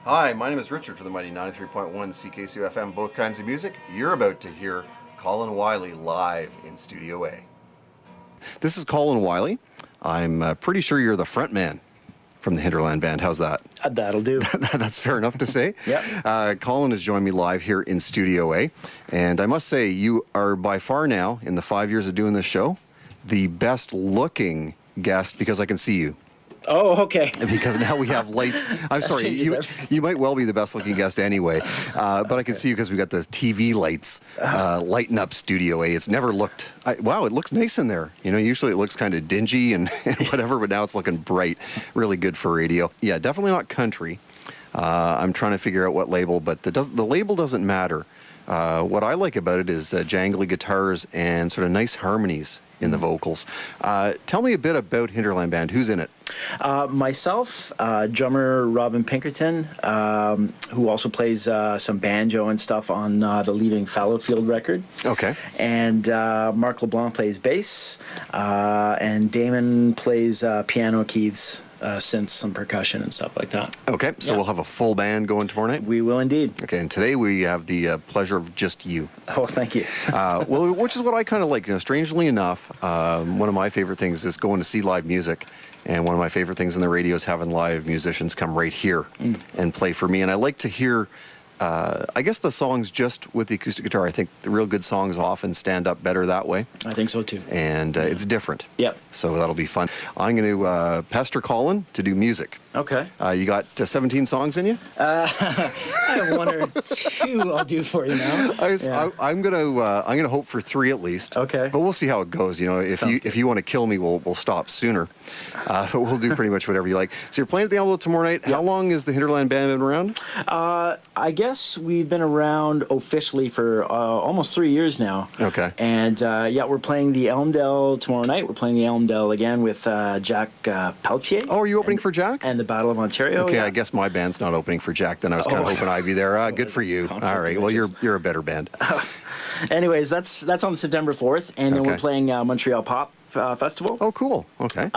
Hi, my name is Richard for the mighty 93.1 CKCU FM, both kinds of music. You're about to hear Colin Wylie live in Studio A. This is Colin Wylie. I'm pretty sure you're the front man from the Hinterland band. How's that? That'll do. That's fair enough to say. Yeah. Colin has joined me live here in Studio A. And I must say, you are by far now, in the 5 years of doing this show, the best looking guest because I can see you. Oh, okay. Because now we have lights. I'm sorry, you might well be the best looking guest anyway, but I can see you because we got the TV lights lighting up Studio A. It's never looked, wow, it looks nice in there. You know, usually it looks kind of dingy and whatever, but now it's looking bright. Really good for radio. Yeah, definitely not country. I'm trying to figure out what label, but the label doesn't matter. What I like about it is jangly guitars and sort of nice harmonies in the vocals. Tell me a bit about Hinterland Band. Who's in it? Myself, drummer Robin Pinkerton, who also plays some banjo and stuff on the Leaving Fallowfield record. Okay. And Mark LeBlanc plays bass, and Damon plays piano, keys, synths, some percussion and stuff like that. Okay, so we'll have a full band going tomorrow night? We will indeed. Okay, and today we have the pleasure of just you. Oh, thank you. Well, which is what I kind of like. You know, strangely enough, one of my favorite things is going to see live music. And one of my favorite things in the radio is having live musicians come right here and play for me. And I like to hear, I guess, the songs just with the acoustic guitar. I think the real good songs often stand up better that way. I think so too. And it's different. Yep. So that'll be fun. I'm going to pester Colin to do music. Okay. You got 17 songs in you? I have one or two I'll do for you now. I'm gonna hope for 3 at least. Okay. But we'll see how it goes. You know, if you want to kill me, we'll stop sooner. But we'll do pretty much whatever you like. So you're playing at the Alamo tomorrow night. Yep. How long has the Hinterland Band been around? I guess we've been around officially for almost 3 years now. Okay. And we're playing the Elmdale tomorrow night. We're playing the Elmdale again with Jack Peltier. Oh, are you opening for Jack? And the Battle of Ontario. Okay, yeah. I guess my band's not opening for Jack. Then I was kind of hoping I'd be there. Good for you. All right. Well, you're a better band. Anyways, that's on September 4th, and then we're playing Montreal Pop Festival. Oh, cool. Okay.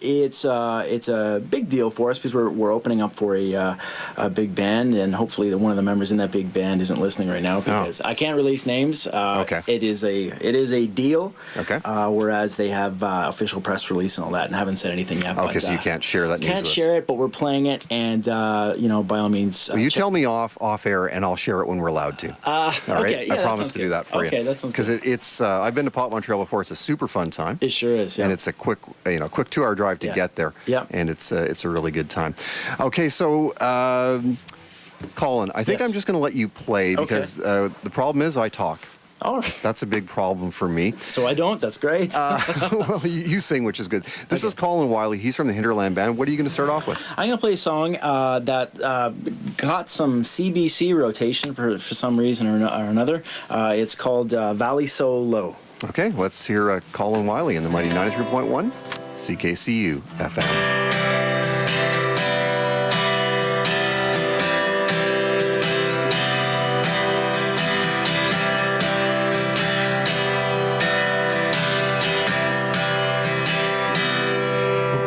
It's a big deal for us because we're opening up for a big band, and hopefully one of the members in that big band isn't listening right now because I can't release names. Okay. It is a deal. Okay. Whereas they have official press release and all that, and haven't said anything yet. Okay, so you can't share that news with us. Can't share it, but we're playing it, and by all means. Well, you tell me off air, and I'll share it when we're allowed to. All right. Okay. Yeah, I promise to do that for you. Okay, that sounds good. Because it's I've been to Pop Montreal before. It's a super fun time. It sure is, yeah. And it's a quick 2-hour drive to get there. Yeah. And it's a really good time. Okay, so Colin, I think I'm just going to let you play because the problem is I talk. All right. That's a big problem for me. So I don't. That's great. Well, you sing, which is good. This is Colin Wylie. He's from the Hinterland Band. What are you going to start off with? I'm going to play a song that got some CBC rotation for some reason or another. It's called Valley So Low. Okay, let's hear Colin Wylie in the mighty 93.1 CKCU FM.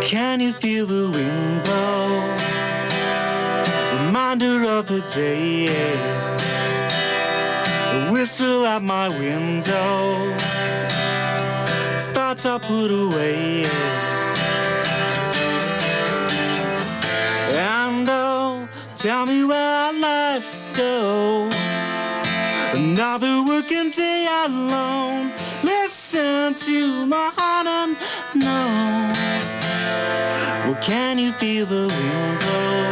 Can you feel the wind blow? Reminder of the day. The whistle at my window. Thoughts I put away. And tell me where our lives go. Another working day alone. Listen to my heart and know. Well, can you feel the wind blow?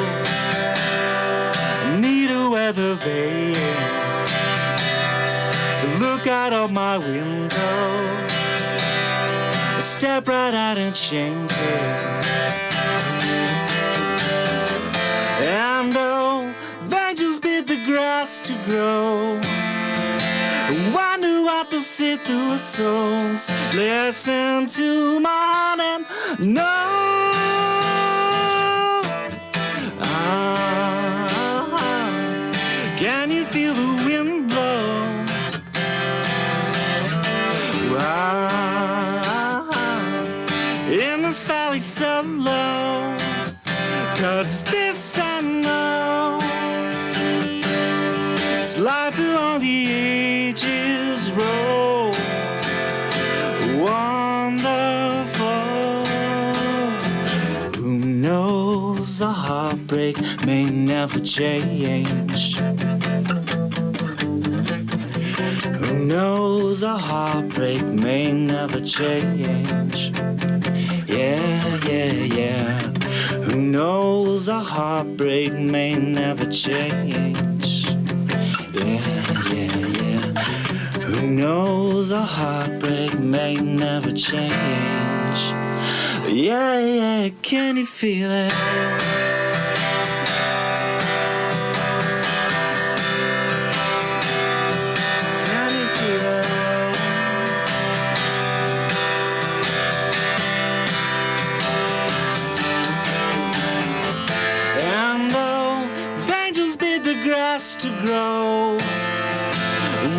I need a weather vane to look out of my window. Step right out and change it. And angels bid the grass to grow. Wonder what they'll see through our souls. Listen to my heart and know. Can you feel the wind blow? In this valley so low. 'Cause this I know. This life along the ages roll, wonderful. Who knows, a heartbreak may never change. Who knows, a heartbreak may never change. Yeah, yeah, yeah. Who knows, a heartbreak may never change. Yeah, yeah, yeah. Who knows, a heartbreak may never change. Yeah, yeah, can you feel it? Can you feel it? And though the angels bid the grass to grow,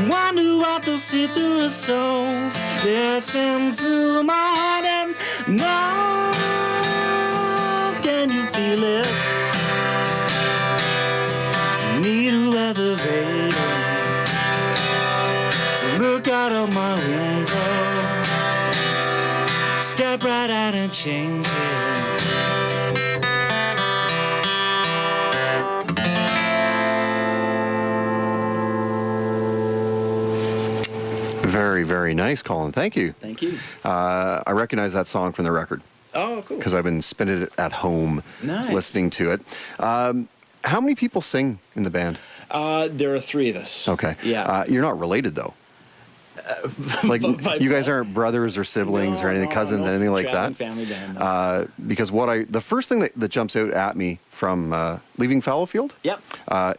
wonder what they'll see through our souls. Listen to my heart and know. Can you feel it? Need a weather radar to look out of my window. Step right out and change it. Very, very nice, Colin. Thank you. Thank you. I recognize that song from the record Oh, cool. because I've been spinning it at home, Nice. listening to it. How many people sing in the band? There are three of us. Okay. Yeah. You're not related, though. Like, by you guys aren't brothers or siblings or anything, cousins, anything like that? Family band. No. Because the first thing that jumps out at me from leaving Fallowfield, Yep.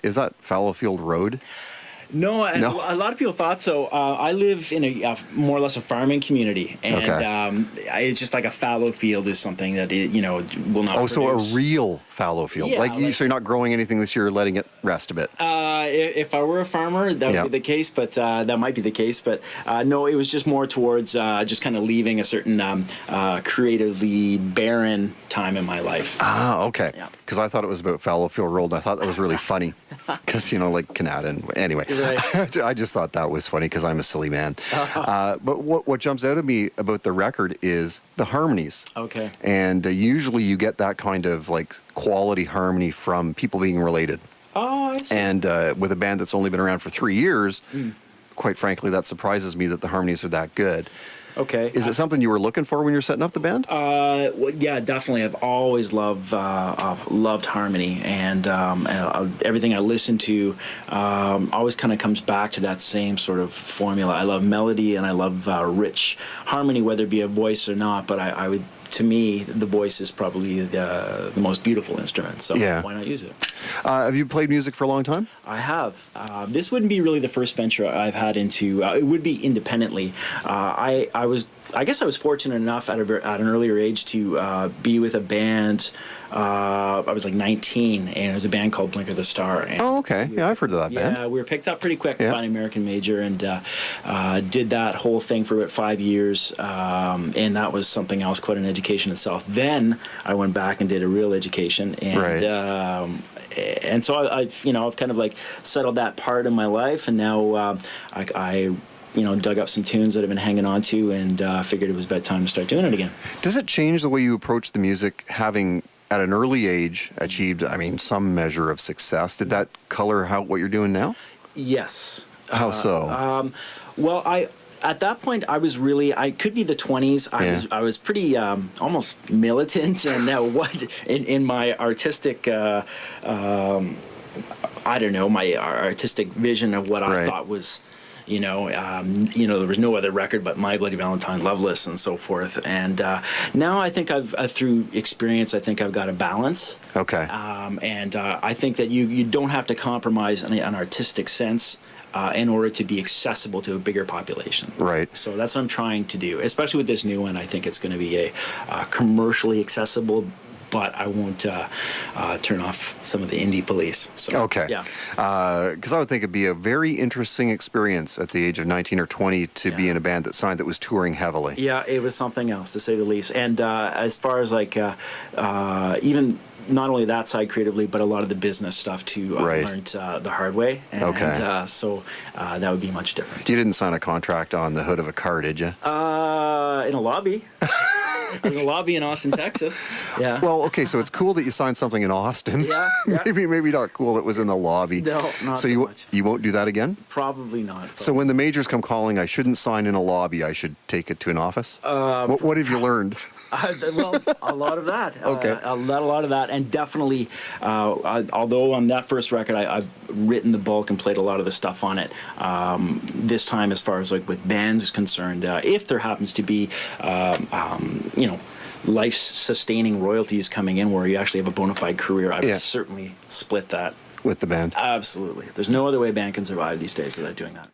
is that Fallowfield Road? No, and No? a lot of people thought so. I live in a more or less a farming community, and Okay. it's just like a fallow field is something that will not. Oh, so a produce. real fallow field. Yeah, So you're not growing anything this year, letting it rest a bit. If I were a farmer, that Yeah. would be the case, but that might be the case. But no, it was just more towards just kind of leaving a certain creatively barren time in my life. Ah, okay. Yeah. Because I thought it was about Fallowfield Road, and I thought that was really funny. Because, like Canada. And anyway, Right. I just thought that was funny because I'm a silly man. But what jumps out at me about the record is the harmonies. Okay. And usually you get that kind of like quality harmony from people being related. Oh, I see. And with a band that's only been around for 3 years, quite frankly, that surprises me that the harmonies are that good. Okay. Is it something you were looking for when you were setting up the band? Well, yeah, definitely. I've always loved harmony, and everything I listen to always kind of comes back to that same sort of formula. I love melody and I love rich harmony, whether it be a voice or not. But I would, to me, the voice is probably the most beautiful instrument. So Yeah. why not use it? Have you played music for a long time? I have. This wouldn't be really the first venture I've had into. It would be independently. I guess I was fortunate enough at an earlier age to be with a band. I was like 19, and it was a band called Blinker the Star. And Oh, okay. Yeah, I've heard of that band. yeah, we were picked up pretty quick Yeah. by an American major, and did that whole thing for about 5 years, and that was something else, quite an education itself. Then I went back and did a real education, and Right. And so I've kind of like settled that part of my life, and now I dug up some tunes that I've been hanging on to, and figured it was about time to start doing it again. Does it change the way you approach the music, having at an early age achieved, some measure of success? Did that color what you're doing now? Yes. How so? Well, at that point, I was really, I could be the 20s. I was pretty almost militant, and what in my artistic, my artistic vision of what I Right. thought was, there was no other record but My Bloody Valentine, Loveless, and so forth. And now I think through experience, I think I've got a balance. Okay. And I think that you don't have to compromise an artistic sense in order to be accessible to a bigger population. Right. So that's what I'm trying to do, especially with this new one. I think it's going to be a commercially accessible, but I won't turn off some of the indie police. So, Okay. Yeah. Because I would think it'd be a very interesting experience at the age of 19 or 20 to be in a band that was touring heavily. Yeah, it was something else, to say the least. And as far as even not only that side creatively, but a lot of the business stuff too. I Right. learned the hard way, and Okay. so that would be much different. You didn't sign a contract on the hood of a car, did you? In a lobby. In a lobby in Austin, Texas. Yeah. Well, okay, so it's cool that you signed something in Austin. Yeah, yeah. maybe not cool it was in the lobby. No, not so you much. you won't do that again? Probably not. So when the majors come calling, I shouldn't sign in a lobby. I should take it to an office. What have you learned? Well, a lot of that. Okay. A lot of that, and definitely, although on that first record I've written the bulk and played a lot of the stuff on it. This time, as far as like with bands is concerned, if there happens to be, life-sustaining royalties coming in where you actually have a bona fide career, I would certainly split that With the band. Absolutely. There's no other way a band can survive these days without doing that.